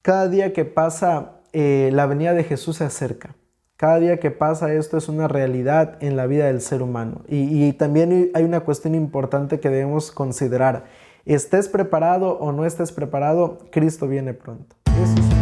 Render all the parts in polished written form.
cada día que pasa, la venida de Jesús se acerca. Cada día que pasa esto es una realidad en la vida del ser humano. Y también hay una cuestión importante que debemos considerar. Estés preparado o no estés preparado, Cristo viene pronto. Eso es una...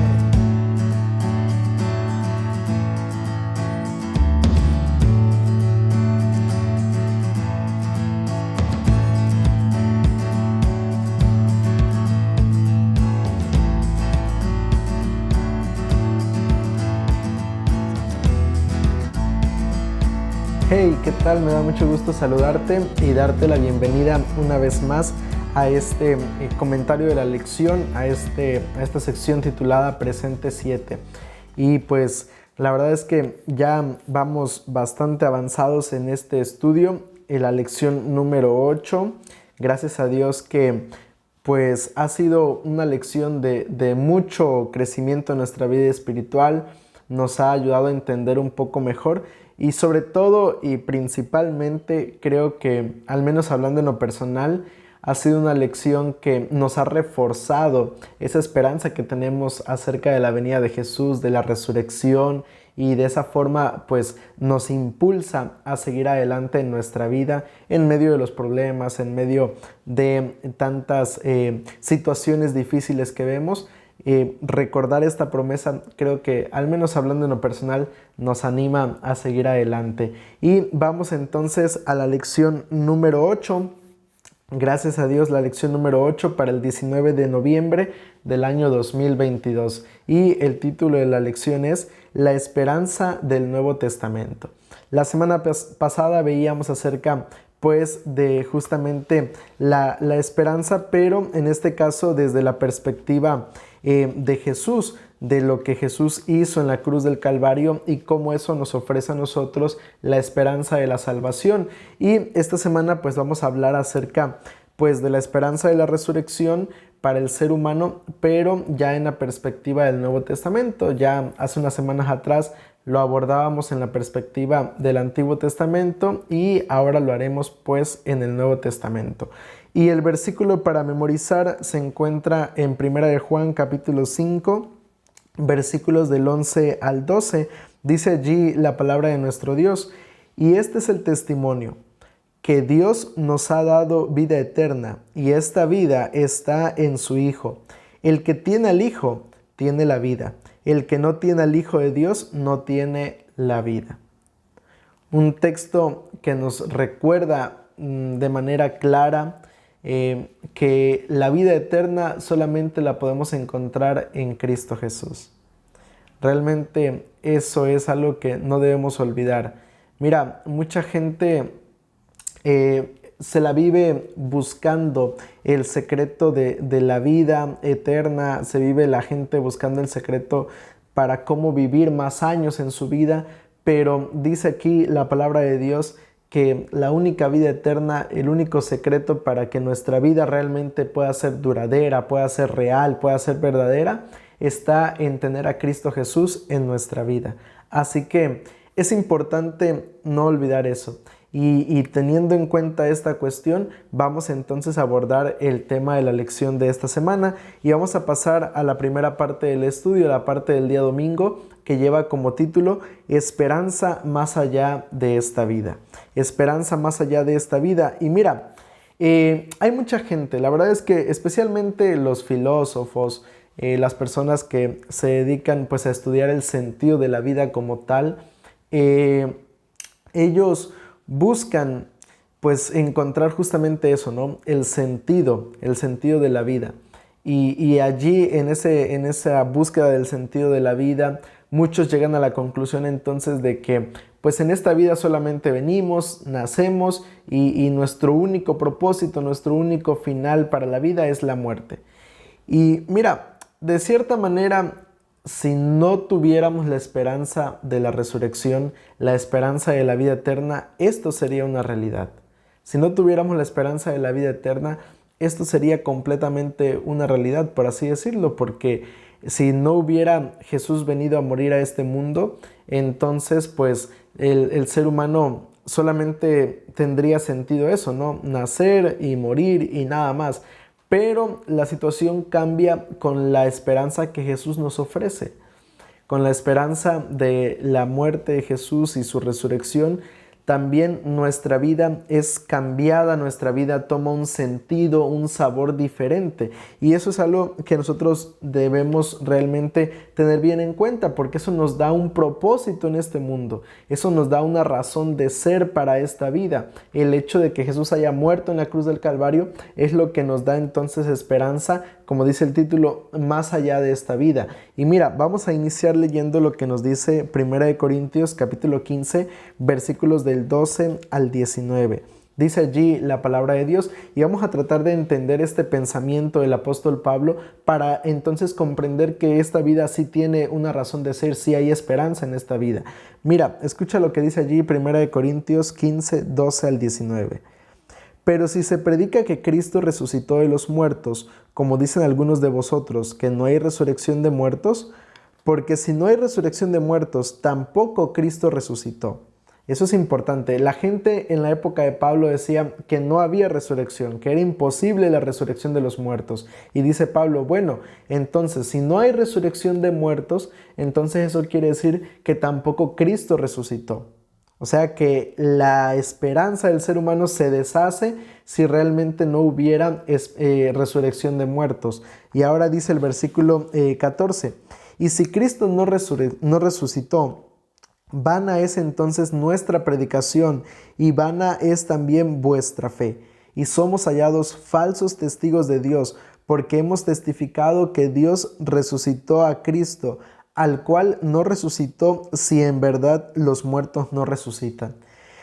Hey, ¿qué tal? Me da mucho gusto saludarte y darte la bienvenida una vez más a este comentario de la lección, a esta sección titulada Presente 7. Y pues la verdad es que ya vamos bastante avanzados en este estudio, en la lección número 8. Gracias a Dios que pues ha sido una lección de mucho crecimiento en nuestra vida espiritual, nos ha ayudado a entender un poco mejor. Y sobre todo y principalmente creo que, al menos hablando en lo personal, ha sido una lección que nos ha reforzado esa esperanza que tenemos acerca de la venida de Jesús, de la resurrección, y de esa forma pues nos impulsa a seguir adelante en nuestra vida en medio de los problemas, en medio de tantas situaciones difíciles que vemos. Recordar esta promesa, creo que, al menos hablando en lo personal, nos anima a seguir adelante. Y vamos entonces a la lección número 8. Gracias a Dios, la lección número 8 para el 19 de noviembre del año 2022. Y el título de la lección es La esperanza del Nuevo Testamento. La semana pasada veíamos acerca pues de justamente la esperanza, pero en este caso desde la perspectiva de Jesús, de lo que Jesús hizo en la cruz del Calvario y cómo eso nos ofrece a nosotros la esperanza de la salvación. Y esta semana pues vamos a hablar acerca pues de la esperanza de la resurrección para el ser humano, pero ya en la perspectiva del Nuevo Testamento. Ya hace unas semanas atrás lo abordábamos en la perspectiva del Antiguo Testamento y ahora lo haremos pues en el Nuevo Testamento. Y el versículo para memorizar se encuentra en 1 de Juan capítulo 5, versículos del 11 al 12. Dice allí la palabra de nuestro Dios: y este es el testimonio, que Dios nos ha dado vida eterna, y esta vida está en su Hijo. El que tiene al Hijo tiene la vida. El que no tiene al Hijo de Dios no tiene la vida. Un texto que nos recuerda de manera clara que la vida eterna solamente la podemos encontrar en Cristo Jesús. Realmente eso es algo que no debemos olvidar. Mira, mucha gente se la vive buscando el secreto de la vida eterna, se vive la gente buscando el secreto para cómo vivir más años en su vida, pero dice aquí la palabra de Dios que la única vida eterna, el único secreto para que nuestra vida realmente pueda ser duradera, pueda ser real, pueda ser verdadera, está en tener a Cristo Jesús en nuestra vida. Así que es importante no olvidar eso. Y teniendo en cuenta esta cuestión, vamos entonces a abordar el tema de la lección de esta semana y vamos a pasar a la primera parte del estudio, la parte del día domingo, que lleva como título Esperanza más allá de esta vida. Esperanza más allá de esta vida. Y mira, hay mucha gente, la verdad es que especialmente los filósofos, las personas que se dedican pues a estudiar el sentido de la vida como tal, ellos buscan pues encontrar justamente eso, ¿no? El sentido de la vida. Y allí en esa búsqueda del sentido de la vida, muchos llegan a la conclusión entonces de que pues en esta vida solamente venimos, nacemos y nuestro único propósito, nuestro único final para la vida es la muerte. Y mira, de cierta manera, si no tuviéramos la esperanza de la resurrección, la esperanza de la vida eterna, esto sería una realidad. Si no tuviéramos la esperanza de la vida eterna, esto sería completamente una realidad, por así decirlo, porque si no hubiera Jesús venido a morir a este mundo, entonces pues el ser humano solamente tendría sentido eso, ¿no? Nacer y morir y nada más. Pero la situación cambia con la esperanza que Jesús nos ofrece. Con la esperanza de la muerte de Jesús y su resurrección, también nuestra vida es cambiada, nuestra vida toma un sentido, un sabor diferente. Y eso es algo que nosotros debemos realmente tener bien en cuenta, porque eso nos da un propósito en este mundo. Eso nos da una razón de ser para esta vida. El hecho de que Jesús haya muerto en la cruz del Calvario es lo que nos da entonces esperanza, como dice el título, más allá de esta vida. Y mira, vamos a iniciar leyendo lo que nos dice 1 Corintios capítulo 15, versículos del 12 al 19. Dice allí la palabra de Dios y vamos a tratar de entender este pensamiento del apóstol Pablo para entonces comprender que esta vida sí tiene una razón de ser, sí hay esperanza en esta vida. Mira, escucha lo que dice allí 1 Corintios 15, 12 al 19. Pero si se predica que Cristo resucitó de los muertos, como dicen algunos de vosotros, que no hay resurrección de muertos, porque si no hay resurrección de muertos, tampoco Cristo resucitó. Eso es importante. La gente en la época de Pablo decía que no había resurrección, que era imposible la resurrección de los muertos. Y dice Pablo, bueno, entonces si no hay resurrección de muertos, entonces eso quiere decir que tampoco Cristo resucitó. O sea que la esperanza del ser humano se deshace si realmente no hubiera resurrección de muertos. Y ahora dice el versículo 14, y si Cristo no resucitó, vana es entonces nuestra predicación y vana es también vuestra fe. Y somos hallados falsos testigos de Dios, porque hemos testificado que Dios resucitó a Cristo, al cual no resucitó si en verdad los muertos no resucitan.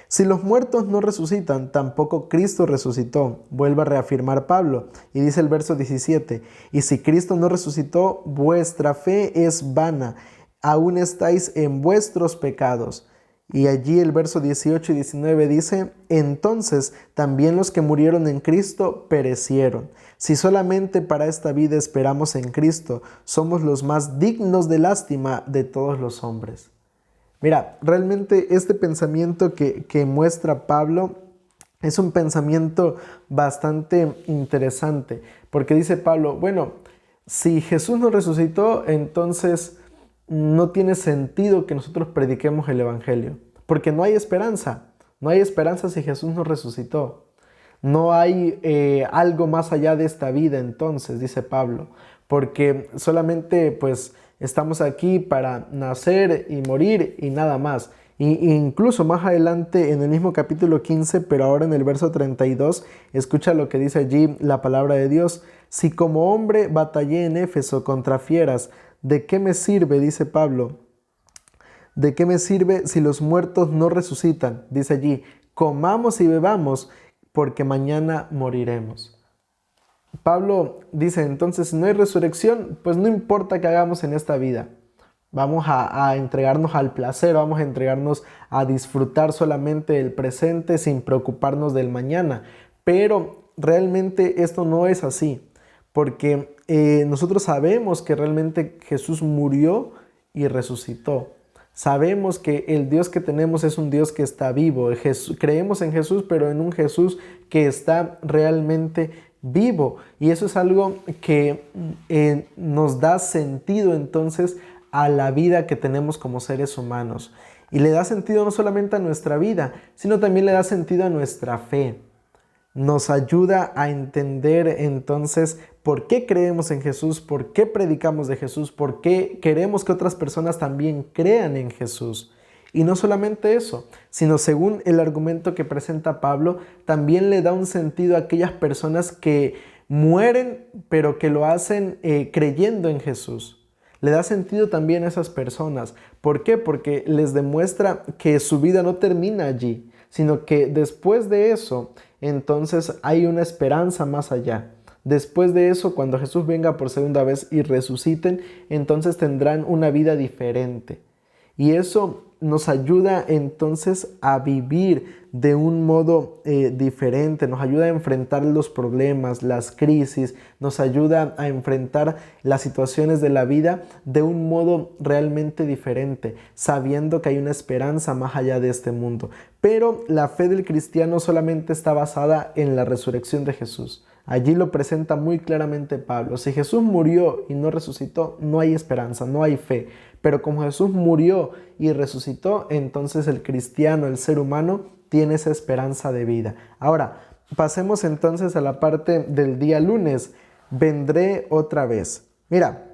Si los muertos no resucitan, tampoco Cristo resucitó, vuelve a reafirmar Pablo, y dice el verso 17, y si Cristo no resucitó, vuestra fe es vana, aún estáis en vuestros pecados. Y allí el verso 18 y 19 dice, entonces también los que murieron en Cristo perecieron. Si solamente para esta vida esperamos en Cristo, somos los más dignos de lástima de todos los hombres. Mira, realmente este pensamiento que muestra Pablo es un pensamiento bastante interesante, porque dice Pablo, bueno, si Jesús no resucitó, entonces no tiene sentido que nosotros prediquemos el Evangelio, porque no hay esperanza. No hay esperanza si Jesús no resucitó. No hay algo más allá de esta vida entonces, dice Pablo, porque solamente pues estamos aquí para nacer y morir y nada más. Incluso más adelante en el mismo capítulo 15, pero ahora en el verso 32, escucha lo que dice allí la palabra de Dios. Si como hombre batallé en Éfeso contra fieras, ¿de qué me sirve, dice Pablo? ¿De qué me sirve si los muertos no resucitan? Dice allí, comamos y bebamos, porque mañana moriremos. Pablo dice, entonces, si no hay resurrección, pues no importa qué hagamos en esta vida. Vamos a entregarnos al placer, vamos a entregarnos a disfrutar solamente del presente sin preocuparnos del mañana. Pero realmente esto no es así, porque nosotros sabemos que realmente Jesús murió y resucitó. Sabemos que el Dios que tenemos es un Dios que está vivo. Creemos en Jesús, pero en un Jesús que está realmente vivo. Y eso es algo que nos da sentido entonces a la vida que tenemos como seres humanos. Y le da sentido no solamente a nuestra vida, sino también le da sentido a nuestra fe. Nos ayuda a entender entonces por qué creemos en Jesús, por qué predicamos de Jesús, por qué queremos que otras personas también crean en Jesús. Y no solamente eso, sino según el argumento que presenta Pablo, también le da un sentido a aquellas personas que mueren, pero que lo hacen creyendo en Jesús. Le da sentido también a esas personas. ¿Por qué? Porque les demuestra que su vida no termina allí, sino que después de eso, entonces hay una esperanza más allá. Después de eso, cuando Jesús venga por segunda vez y resuciten, entonces tendrán una vida diferente. Y eso nos ayuda entonces a vivir de un modo diferente, nos ayuda a enfrentar los problemas, las crisis, nos ayuda a enfrentar las situaciones de la vida de un modo realmente diferente, sabiendo que hay una esperanza más allá de este mundo. Pero la fe del cristiano solamente está basada en la resurrección de Jesús. Allí lo presenta muy claramente Pablo. Si Jesús murió y no resucitó, no hay esperanza, no hay fe. Pero como Jesús murió y resucitó, entonces el cristiano, el ser humano, tiene esa esperanza de vida. Ahora, pasemos entonces a la parte del día lunes. Vendré otra vez. Mira,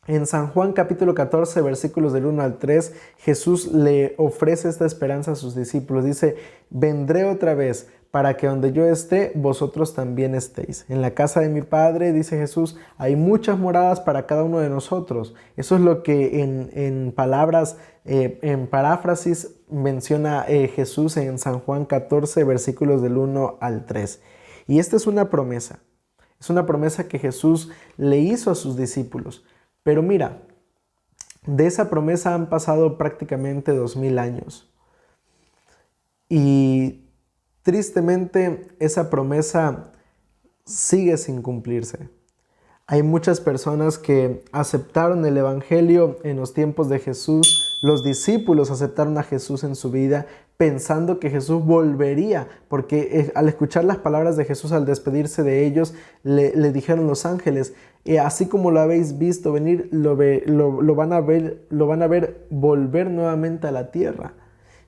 en San Juan capítulo 14, versículos del 1 al 3, Jesús le ofrece esta esperanza a sus discípulos. Dice, vendré otra vez para que donde yo esté, vosotros también estéis. En la casa de mi Padre, dice Jesús, hay muchas moradas para cada uno de nosotros. Eso es lo que en palabras, en paráfrasis, menciona Jesús en San Juan 14, versículos del 1 al 3. Y esta es una promesa. Es una promesa que Jesús le hizo a sus discípulos. Pero mira, de esa promesa han pasado prácticamente 2000 años. Y tristemente esa promesa sigue sin cumplirse. Hay muchas personas que aceptaron el Evangelio en los tiempos de Jesús. Los discípulos aceptaron a Jesús en su vida pensando que Jesús volvería, porque al escuchar las palabras de Jesús al despedirse de ellos, le dijeron los ángeles, así como lo habéis visto venir, lo van a ver volver nuevamente a la tierra.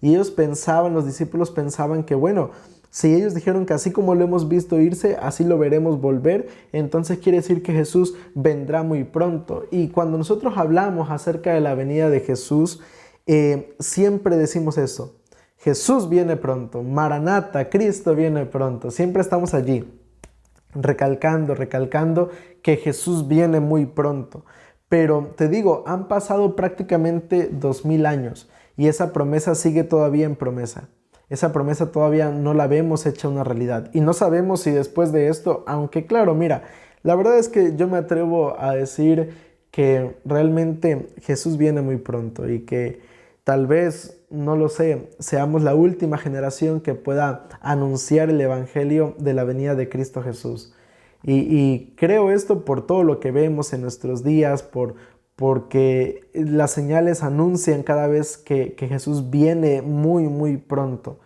Y ellos pensaban, los discípulos pensaban que bueno, si ellos dijeron que así como lo hemos visto irse, así lo veremos volver, entonces quiere decir que Jesús vendrá muy pronto. Y cuando nosotros hablamos acerca de la venida de Jesús, siempre decimos eso. Jesús viene pronto, Maranata, Cristo viene pronto. Siempre estamos allí, recalcando que Jesús viene muy pronto. Pero te digo, han pasado prácticamente 2000 años y esa promesa sigue todavía en promesa. Esa promesa todavía no la vemos hecha una realidad. Y no sabemos si después de esto, aunque claro, mira, la verdad es que yo me atrevo a decir que realmente Jesús viene muy pronto y que tal vez, no lo sé, seamos la última generación que pueda anunciar el Evangelio de la venida de Cristo Jesús. Y creo esto por todo lo que vemos en nuestros días, porque las señales anuncian cada vez que Jesús viene muy, muy pronto.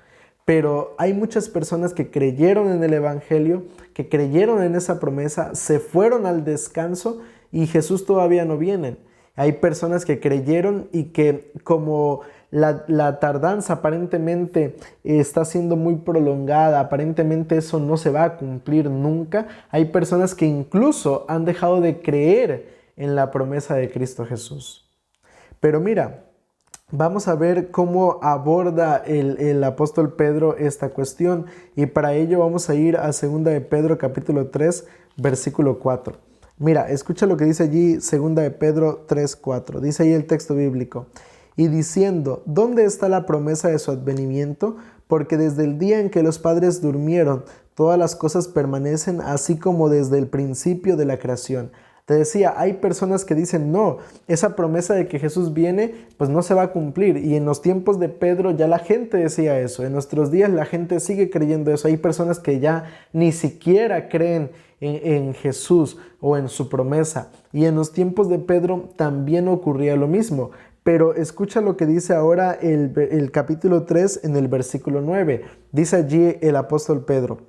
Pero hay muchas personas que creyeron en el Evangelio, que creyeron en esa promesa, se fueron al descanso y Jesús todavía no viene. Hay personas que creyeron y que como la tardanza aparentemente está siendo muy prolongada, aparentemente eso no se va a cumplir nunca, hay personas que incluso han dejado de creer en la promesa de Cristo Jesús. Pero mira, vamos a ver cómo aborda el apóstol Pedro esta cuestión y para ello vamos a ir a 2 de Pedro capítulo 3 versículo 4. Mira, escucha lo que dice allí 2 de Pedro 3, 4. Dice ahí el texto bíblico. Y diciendo, ¿dónde está la promesa de su advenimiento? Porque desde el día en que los padres durmieron, todas las cosas permanecen así como desde el principio de la creación. Te decía, hay personas que dicen, no, esa promesa de que Jesús viene, pues no se va a cumplir. Y en los tiempos de Pedro ya la gente decía eso. En nuestros días la gente sigue creyendo eso. Hay personas que ya ni siquiera creen en Jesús o en su promesa. Y en los tiempos de Pedro también ocurría lo mismo. Pero escucha lo que dice ahora el capítulo 3 en el versículo 9. Dice allí el apóstol Pedro.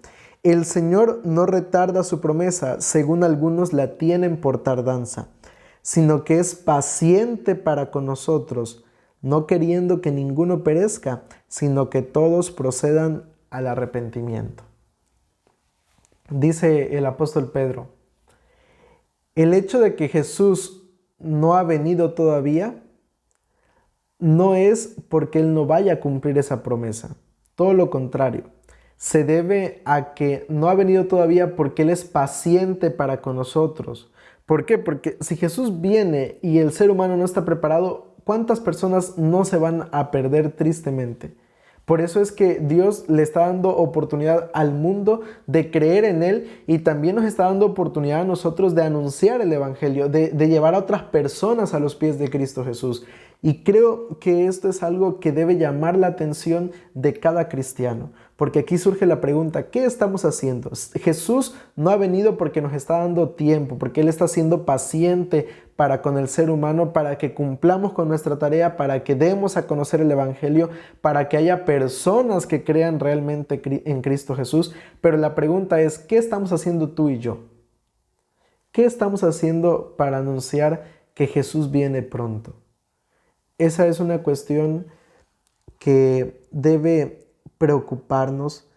El Señor no retarda su promesa, según algunos la tienen por tardanza, sino que es paciente para con nosotros, no queriendo que ninguno perezca, sino que todos procedan al arrepentimiento. Dice el apóstol Pedro, el hecho de que Jesús no ha venido todavía no es porque Él no vaya a cumplir esa promesa, todo lo contrario. Se debe a que no ha venido todavía porque Él es paciente para con nosotros. ¿Por qué? Porque si Jesús viene y el ser humano no está preparado, ¿cuántas personas no se van a perder tristemente? Por eso es que Dios le está dando oportunidad al mundo de creer en Él y también nos está dando oportunidad a nosotros de anunciar el Evangelio, de llevar a otras personas a los pies de Cristo Jesús. Y creo que esto es algo que debe llamar la atención de cada cristiano, porque aquí surge la pregunta, ¿qué estamos haciendo? Jesús no ha venido porque nos está dando tiempo, porque Él está siendo paciente para con el ser humano, para que cumplamos con nuestra tarea, para que demos a conocer el Evangelio, para que haya personas que crean realmente en Cristo Jesús. Pero la pregunta es, ¿qué estamos haciendo tú y yo? ¿Qué estamos haciendo para anunciar que Jesús viene pronto? Esa es una cuestión que debe preocuparnos,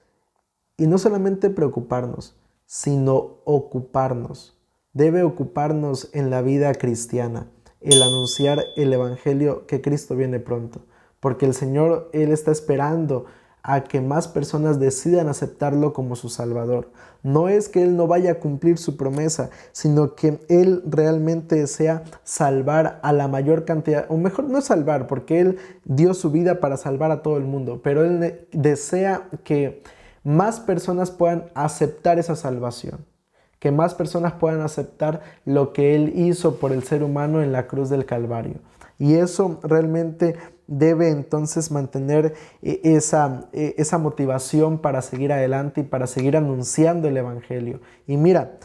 y no solamente preocuparnos, sino ocuparnos. Debe ocuparnos en la vida cristiana, el anunciar el Evangelio que Cristo viene pronto, porque el Señor, Él está esperando a que más personas decidan aceptarlo como su Salvador. No es que Él no vaya a cumplir su promesa, sino que Él realmente desea salvar a la mayor cantidad, o mejor no salvar, porque Él dio su vida para salvar a todo el mundo, pero Él desea que más personas puedan aceptar esa salvación, que más personas puedan aceptar lo que Él hizo por el ser humano en la cruz del Calvario. Y eso realmente debe entonces mantener esa motivación para seguir adelante y para seguir anunciando el Evangelio. Y mira,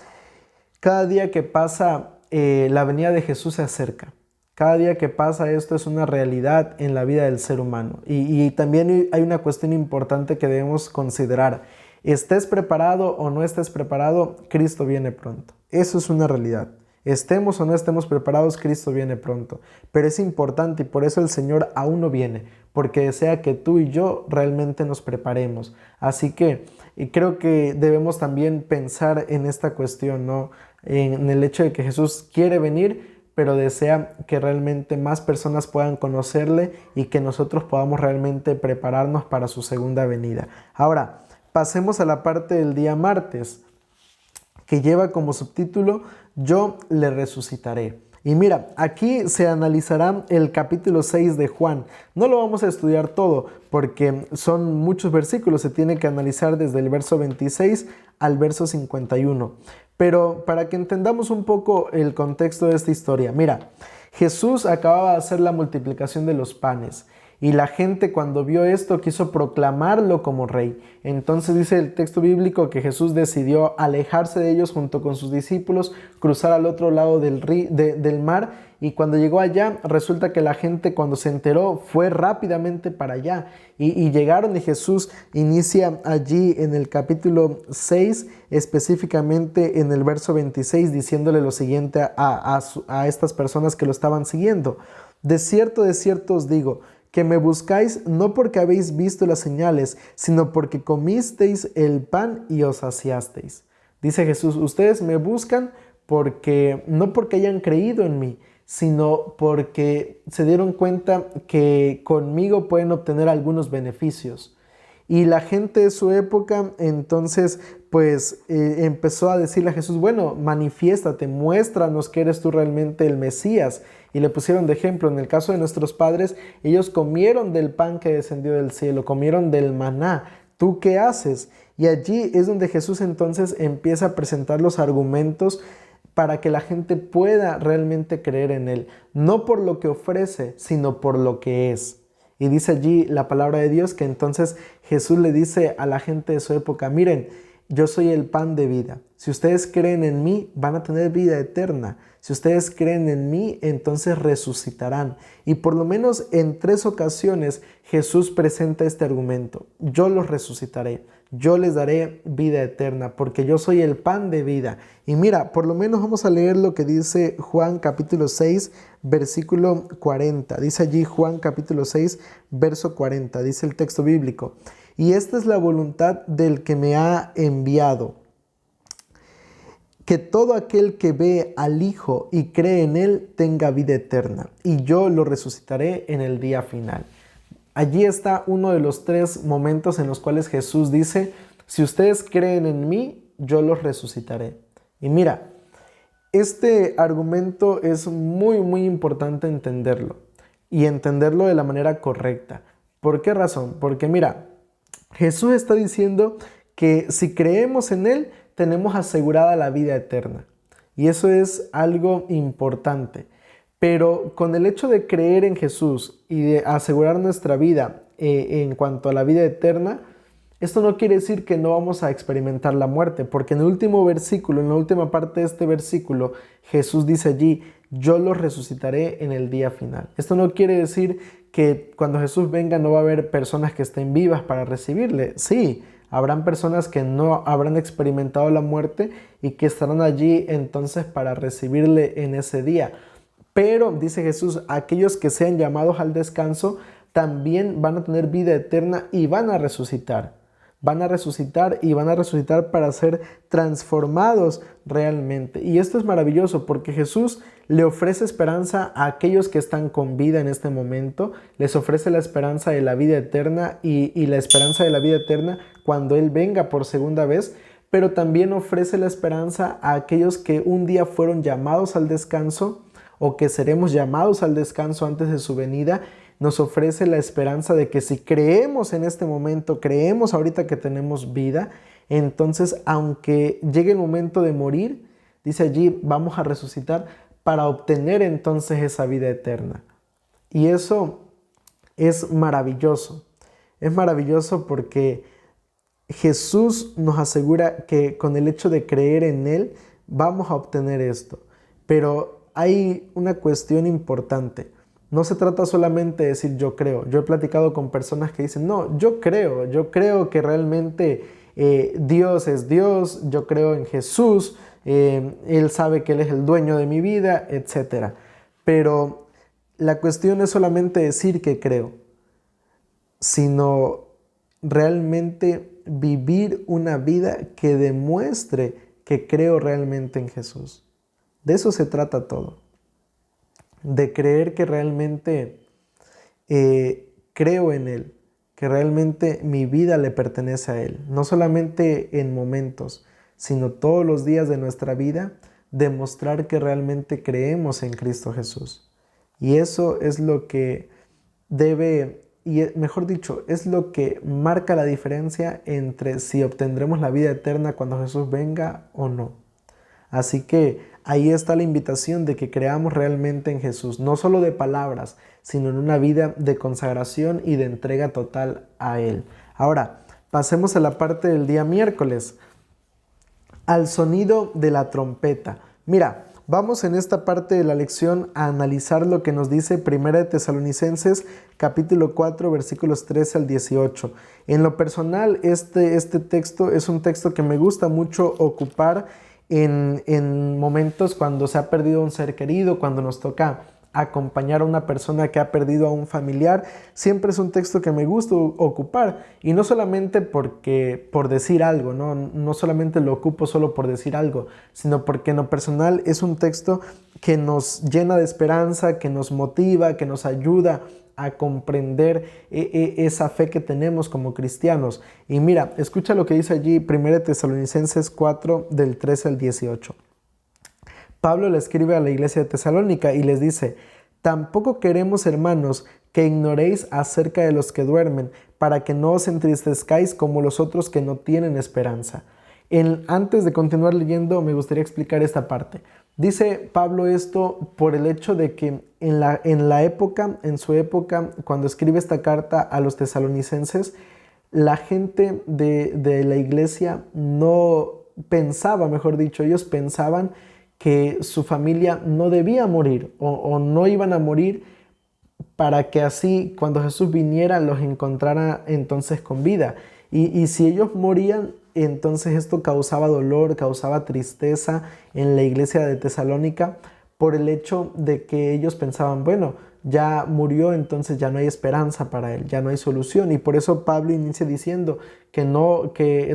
cada día que pasa, la venida de Jesús se acerca. Cada día que pasa, esto es una realidad en la vida del ser humano. Y también hay una cuestión importante que debemos considerar. Estés preparado o no estés preparado, Cristo viene pronto. Eso es una realidad. Estemos o no estemos preparados, Cristo viene pronto. Pero es importante y por eso el Señor aún no viene, porque desea que tú y yo realmente nos preparemos. Así que creo que debemos también pensar en esta cuestión, ¿no? En el hecho de que Jesús quiere venir, pero desea que realmente más personas puedan conocerle y que nosotros podamos realmente prepararnos para su segunda venida. Ahora, pasemos a la parte del día martes, que lleva como subtítulo Yo le resucitaré. Y mira, aquí se analizará el capítulo 6 de Juan. No lo vamos a estudiar todo porque son muchos versículos, se tiene que analizar desde el verso 26 al verso 51. Pero para que entendamos un poco el contexto de esta historia, mira, Jesús acababa de hacer la multiplicación de los panes. Y la gente cuando vio esto quiso proclamarlo como rey. Entonces dice el texto bíblico que Jesús decidió alejarse de ellos junto con sus discípulos, cruzar al otro lado del mar. Y cuando llegó allá, resulta que la gente cuando se enteró fue rápidamente para allá. Y llegaron y Jesús inicia allí en el capítulo 6, específicamente en el verso 26, diciéndole lo siguiente a estas personas que lo estaban siguiendo. De cierto os digo, que me buscáis no porque habéis visto las señales, sino porque comisteis el pan y os saciasteis. Dice Jesús, ustedes me buscan no porque hayan creído en mí, sino porque se dieron cuenta que conmigo pueden obtener algunos beneficios. Y la gente de su época entonces empezó a decirle a Jesús, bueno, manifiéstate, muéstranos que eres tú realmente el Mesías. Y le pusieron de ejemplo, en el caso de nuestros padres, ellos comieron del pan que descendió del cielo, comieron del maná. ¿Tú qué haces? Y allí es donde Jesús entonces empieza a presentar los argumentos para que la gente pueda realmente creer en Él. No por lo que ofrece, sino por lo que es. Y dice allí la palabra de Dios que entonces Jesús le dice a la gente de su época, miren, yo soy el pan de vida. Si ustedes creen en mí, van a tener vida eterna. Si ustedes creen en mí, entonces resucitarán. Y por lo menos en 3 ocasiones Jesús presenta este argumento. Yo los resucitaré. Yo les daré vida eterna porque yo soy el pan de vida. Y mira, por lo menos vamos a leer lo que dice Juan capítulo 6, versículo 40. Dice allí Juan capítulo 6, verso 40. Dice el texto bíblico. Y esta es la voluntad del que me ha enviado, que todo aquel que ve al Hijo y cree en Él tenga vida eterna, y yo lo resucitaré en el día final. Allí está uno de los 3 momentos en los cuales Jesús dice, si ustedes creen en mí, yo los resucitaré. Y mira, este argumento es muy, muy importante entenderlo, y entenderlo de la manera correcta. ¿Por qué razón? Porque mira, Jesús está diciendo que si creemos en Él, tenemos asegurada la vida eterna. Y eso es algo importante. Pero con el hecho de creer en Jesús y de asegurar nuestra vida en cuanto a la vida eterna, esto no quiere decir que no vamos a experimentar la muerte, porque en el último versículo, en la última parte de este versículo, Jesús dice allí, yo los resucitaré en el día final. Esto no quiere decir que cuando Jesús venga no va a haber personas que estén vivas para recibirle. Sí, habrán personas que no habrán experimentado la muerte y que estarán allí entonces para recibirle en ese día. Pero, dice Jesús, aquellos que sean llamados al descanso también van a tener vida eterna y van a resucitar. Van a resucitar y van a resucitar para ser transformados realmente. Y esto es maravilloso porque Jesús le ofrece esperanza a aquellos que están con vida en este momento. Les ofrece la esperanza de la vida eterna y la esperanza de la vida eterna cuando Él venga por segunda vez. Pero también ofrece la esperanza a aquellos que un día fueron llamados al descanso o que seremos llamados al descanso antes de su venida. Nos ofrece la esperanza de que si creemos en este momento, creemos ahorita que tenemos vida, entonces aunque llegue el momento de morir, dice allí, vamos a resucitar para obtener entonces esa vida eterna. Y eso es maravilloso. Es maravilloso porque Jesús nos asegura que con el hecho de creer en Él vamos a obtener esto. Pero hay una cuestión importante. No se trata solamente de decir yo creo. Yo he platicado con personas que dicen, no, yo creo que realmente Dios es Dios, yo creo en Jesús, Él sabe que Él es el dueño de mi vida, etc. Pero la cuestión no es solamente decir que creo, sino realmente vivir una vida que demuestre que creo realmente en Jesús. De eso se trata todo. De creer que realmente creo en Él, que realmente mi vida le pertenece a Él. No solamente en momentos, sino todos los días de nuestra vida, demostrar que realmente creemos en Cristo Jesús. Y eso es lo que debe, y mejor dicho, es lo que marca la diferencia entre si obtendremos la vida eterna cuando Jesús venga o no. Así que ahí está la invitación de que creamos realmente en Jesús, no solo de palabras, sino en una vida de consagración y de entrega total a Él. Ahora, pasemos a la parte del día miércoles, al sonido de la trompeta. Mira, vamos en esta parte de la lección a analizar lo que nos dice 1 de Tesalonicenses capítulo 4 versículos 13 al 18. En lo personal, este texto es un texto que me gusta mucho ocupar en momentos cuando se ha perdido un ser querido, cuando nos toca acompañar a una persona que ha perdido a un familiar. Siempre es un texto que me gusta ocupar, y no solamente por decir algo, no solamente lo ocupo solo por decir algo, sino porque en lo personal es un texto que nos llena de esperanza, que nos motiva, que nos ayuda a comprender esa fe que tenemos como cristianos. Y mira, escucha lo que dice allí 1 Tesalonicenses 4 del 13 al 18. Pablo le escribe a la iglesia de Tesalónica y les dice: tampoco queremos, hermanos, que ignoréis acerca de los que duermen, para que no os entristezcáis como los otros que no tienen esperanza. Antes de continuar leyendo, me gustaría explicar esta parte. Dice Pablo esto por el hecho de que en su época, cuando escribe esta carta a los tesalonicenses, la gente de la iglesia no pensaba, mejor dicho, ellos pensaban que su familia no debía morir o no iban a morir, para que así cuando Jesús viniera los encontrara entonces con vida. Y si ellos morían, entonces esto causaba dolor, causaba tristeza en la iglesia de Tesalónica, por el hecho de que ellos pensaban, bueno, ya murió, entonces ya no hay esperanza para él, ya no hay solución. Y por eso Pablo inicia diciendo que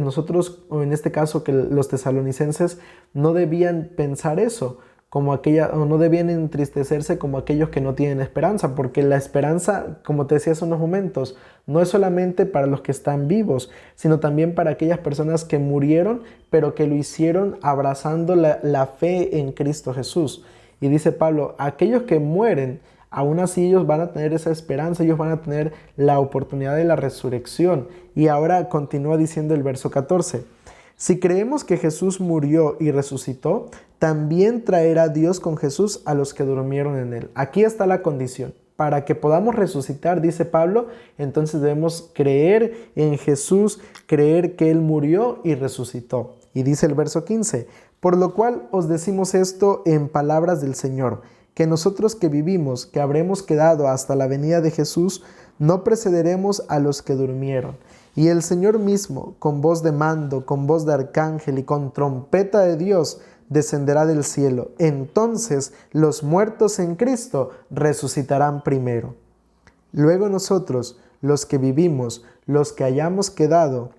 nosotros, o en este caso que los tesalonicenses, no debían pensar eso, o no debían entristecerse como aquellos que no tienen esperanza, porque la esperanza, como te decía hace unos momentos, no es solamente para los que están vivos, sino también para aquellas personas que murieron, pero que lo hicieron abrazando la fe en Cristo Jesús. Y dice Pablo, aquellos que mueren, aún así ellos van a tener esa esperanza, ellos van a tener la oportunidad de la resurrección. Y ahora continúa diciendo el verso 14. Si creemos que Jesús murió y resucitó, también traerá Dios con Jesús a los que durmieron en él. Aquí está la condición. Para que podamos resucitar, dice Pablo, entonces debemos creer en Jesús, creer que Él murió y resucitó. Y dice el verso 15, por lo cual os decimos esto en palabras del Señor, que nosotros que vivimos, que habremos quedado hasta la venida de Jesús, no precederemos a los que durmieron. Y el Señor mismo, con voz de mando, con voz de arcángel y con trompeta de Dios, descenderá del cielo. Entonces los muertos en Cristo resucitarán primero. Luego nosotros, los que vivimos, los que hayamos quedado,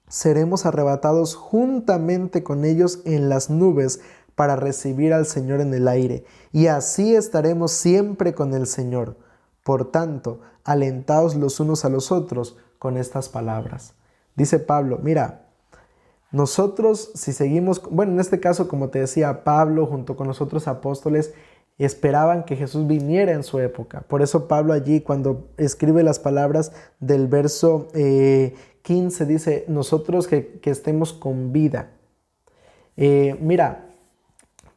seremos arrebatados juntamente con ellos en las nubes para recibir al Señor en el aire, y así estaremos siempre con el Señor. Por tanto, alentaos los unos a los otros con estas palabras. Dice Pablo, mira, nosotros si seguimos, bueno, en este caso, como te decía, Pablo junto con los otros apóstoles esperaban que Jesús viniera en su época. Por eso Pablo allí, cuando escribe las palabras del verso 15, dice, nosotros que estemos con vida. Mira,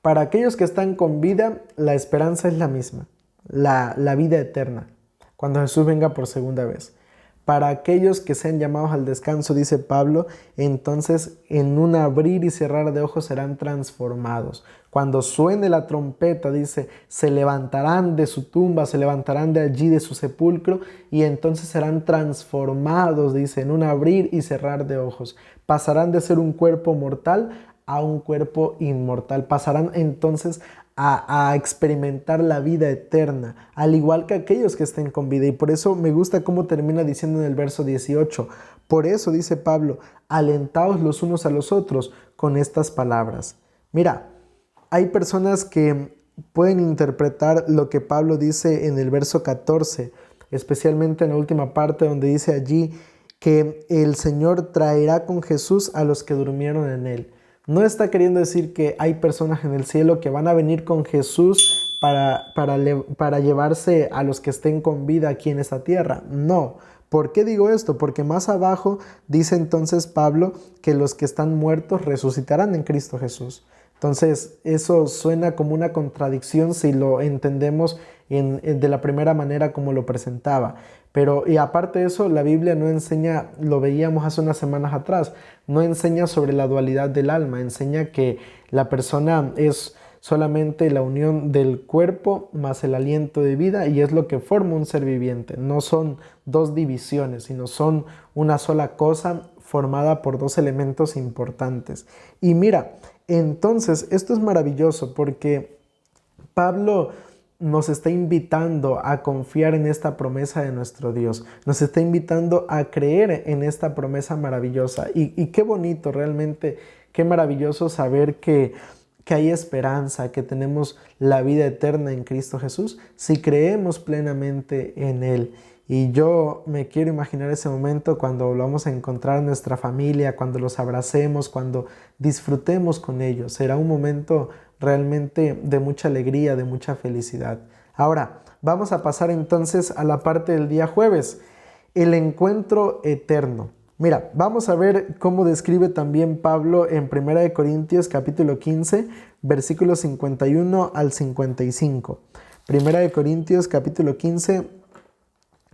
para aquellos que están con vida, la esperanza es la misma, la vida eterna, cuando Jesús venga por segunda vez. Para aquellos que sean llamados al descanso, dice Pablo, entonces en un abrir y cerrar de ojos serán transformados. Cuando suene la trompeta, dice, se levantarán de su tumba, se levantarán de allí, de su sepulcro, y entonces serán transformados, dice, en un abrir y cerrar de ojos. Pasarán de ser un cuerpo mortal a un cuerpo inmortal. Pasarán entonces a experimentar la vida eterna, al igual que aquellos que estén con vida. Y por eso me gusta cómo termina diciendo en el verso 18. Por eso dice Pablo, alentaos los unos a los otros con estas palabras. Mira, hay personas que pueden interpretar lo que Pablo dice en el verso 14, especialmente en la última parte donde dice allí que el Señor traerá con Jesús a los que durmieron en él. No está queriendo decir que hay personas en el cielo que van a venir con Jesús para llevarse a los que estén con vida aquí en esta tierra. No. ¿Por qué digo esto? Porque más abajo dice entonces Pablo que los que están muertos resucitarán en Cristo Jesús. Entonces eso suena como una contradicción si lo entendemos de la primera manera como lo presentaba. Pero y aparte de eso, la Biblia no enseña, lo veíamos hace unas semanas atrás, no enseña sobre la dualidad del alma, enseña que la persona es solamente la unión del cuerpo más el aliento de vida y es lo que forma un ser viviente. No son dos divisiones, sino son una sola cosa formada por dos elementos importantes. Y mira, entonces esto es maravilloso porque Pablo nos está invitando a confiar en esta promesa de nuestro Dios. Nos está invitando a creer en esta promesa maravillosa. Y qué bonito realmente, qué maravilloso saber que hay esperanza, que tenemos la vida eterna en Cristo Jesús, si creemos plenamente en Él. Y yo me quiero imaginar ese momento cuando volvamos a encontrar a nuestra familia, cuando los abracemos, cuando disfrutemos con ellos. Será un momento realmente de mucha alegría, de mucha felicidad. Ahora, vamos a pasar entonces a la parte del día jueves, el encuentro eterno. Mira, vamos a ver cómo describe también Pablo en 1 Corintios capítulo 15, versículos 51 al 55. 1 Corintios capítulo 15,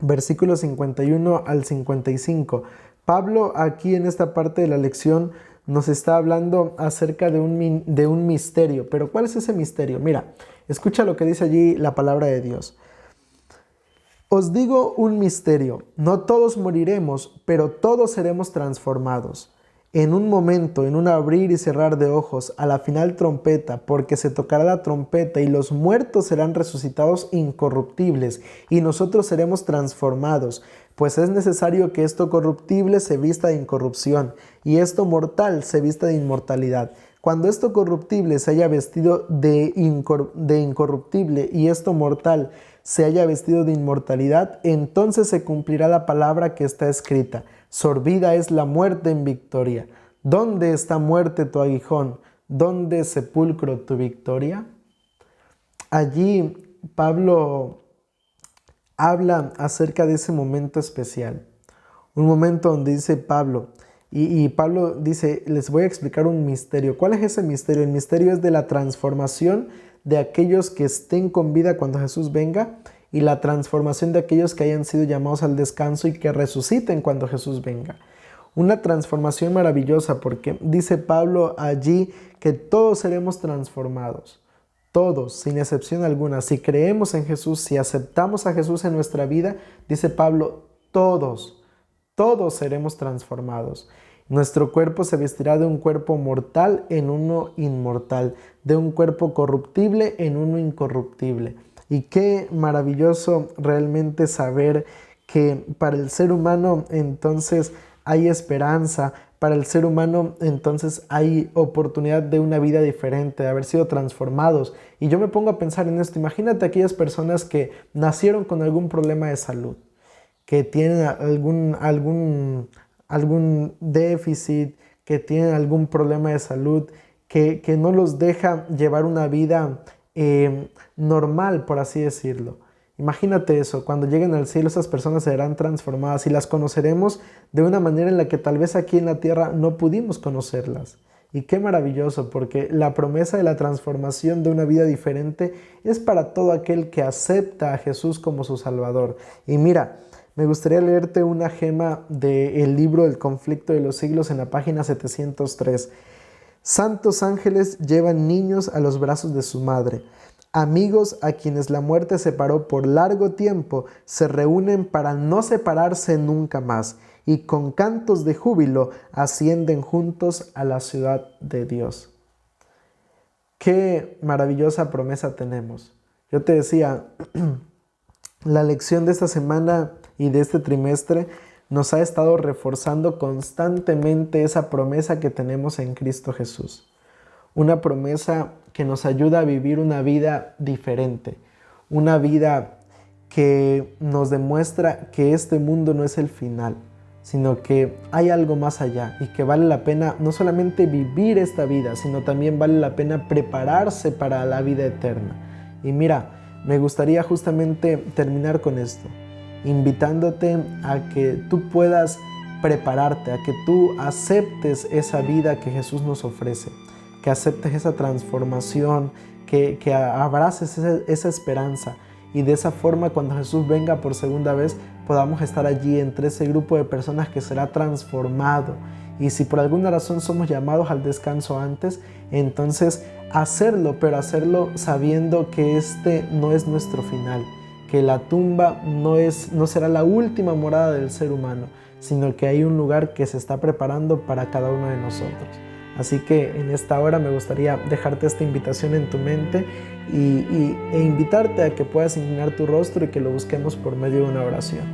versículos 51 al 55. Pablo aquí en esta parte de la lección nos está hablando acerca de un misterio. Pero ¿cuál es ese misterio? Mira, escucha lo que dice allí la palabra de Dios. Os digo un misterio, no todos moriremos, pero todos seremos transformados. En un momento, en un abrir y cerrar de ojos, a la final trompeta, porque se tocará la trompeta y los muertos serán resucitados incorruptibles y nosotros seremos transformados, pues es necesario que esto corruptible se vista de incorrupción y esto mortal se vista de inmortalidad. Cuando esto corruptible se haya vestido de incorruptible y esto mortal se haya vestido de inmortalidad, entonces se cumplirá la palabra que está escrita. Sorbida es la muerte en victoria. ¿Dónde está muerte tu aguijón? ¿Dónde sepulcro tu victoria? Allí Pablo habla acerca de ese momento especial. Un momento donde dice Pablo, y Pablo dice, les voy a explicar un misterio. ¿Cuál es ese misterio? El misterio es de la transformación de aquellos que estén con vida cuando Jesús venga y la transformación de aquellos que hayan sido llamados al descanso y que resuciten cuando Jesús venga. Una transformación maravillosa porque dice Pablo allí que todos seremos transformados. todos, sin excepción alguna, si creemos en Jesús, si aceptamos a Jesús en nuestra vida, dice Pablo, todos seremos transformados. Nuestro cuerpo se vestirá de un cuerpo mortal en uno inmortal, de un cuerpo corruptible en uno incorruptible. Y qué maravilloso realmente saber que para el ser humano entonces hay esperanza, para el ser humano entonces hay oportunidad de una vida diferente, de haber sido transformados. Y yo me pongo a pensar en esto, imagínate aquellas personas que nacieron con algún problema de salud, que tienen algún déficit, que tienen algún problema de salud, que no los deja llevar una vida normal, por así decirlo. Imagínate eso, cuando lleguen al cielo esas personas serán transformadas y las conoceremos de una manera en la que tal vez aquí en la tierra no pudimos conocerlas. Y qué maravilloso, porque la promesa de la transformación de una vida diferente es para todo aquel que acepta a Jesús como su Salvador. Y mira, me gustaría leerte una gema del libro El conflicto de los siglos en la página 703. Santos ángeles llevan niños a los brazos de su madre. Amigos a quienes la muerte separó por largo tiempo se reúnen para no separarse nunca más y con cantos de júbilo ascienden juntos a la ciudad de Dios. Qué maravillosa promesa tenemos. Yo te decía, la lección de esta semana y de este trimestre nos ha estado reforzando constantemente esa promesa que tenemos en Cristo Jesús. Una promesa que nos ayuda a vivir una vida diferente, una vida que nos demuestra que este mundo no es el final, sino que hay algo más allá y que vale la pena no solamente vivir esta vida, sino también vale la pena prepararse para la vida eterna. Y mira, me gustaría justamente terminar con esto, invitándote a que tú puedas prepararte, a que tú aceptes esa vida que Jesús nos ofrece, que aceptes esa transformación, que abraces esa esperanza y de esa forma cuando Jesús venga por segunda vez podamos estar allí entre ese grupo de personas que será transformado. Y si por alguna razón somos llamados al descanso antes, entonces hacerlo, pero hacerlo sabiendo que este no es nuestro final, que la tumba no será la última morada del ser humano, sino que hay un lugar que se está preparando para cada uno de nosotros. Así que en esta hora me gustaría dejarte esta invitación en tu mente e invitarte a que puedas inclinar tu rostro y que lo busquemos por medio de una oración.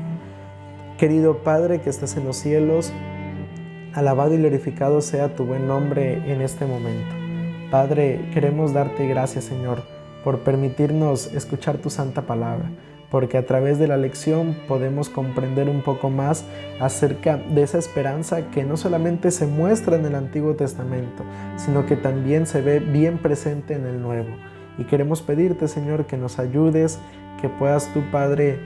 Querido Padre que estás en los cielos, alabado y glorificado sea tu buen nombre en este momento. Padre, queremos darte gracias, Señor, por permitirnos escuchar tu santa palabra, porque a través de la lección podemos comprender un poco más acerca de esa esperanza que no solamente se muestra en el Antiguo Testamento, sino que también se ve bien presente en el Nuevo. Y queremos pedirte, Señor, que nos ayudes, que puedas tú, Padre,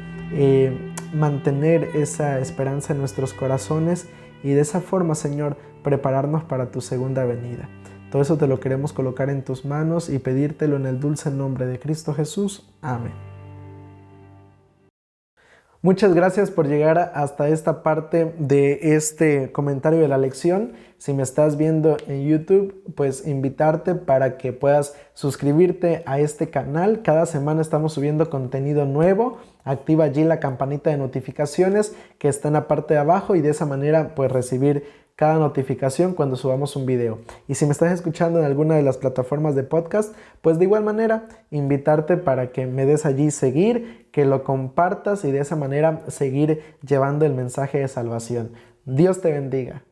mantener esa esperanza en nuestros corazones y de esa forma, Señor, prepararnos para tu segunda venida. Todo eso te lo queremos colocar en tus manos y pedírtelo en el dulce nombre de Cristo Jesús. Amén. Muchas gracias por llegar hasta esta parte de este comentario de la lección. Si me estás viendo en YouTube, pues invitarte para que puedas suscribirte a este canal. Cada semana estamos subiendo contenido nuevo. Activa allí la campanita de notificaciones que está en la parte de abajo y de esa manera pues recibir cada notificación cuando subamos un video. Y si me estás escuchando en alguna de las plataformas de podcast, pues de igual manera invitarte para que me des allí seguir, que lo compartas y de esa manera seguir llevando el mensaje de salvación. Dios te bendiga.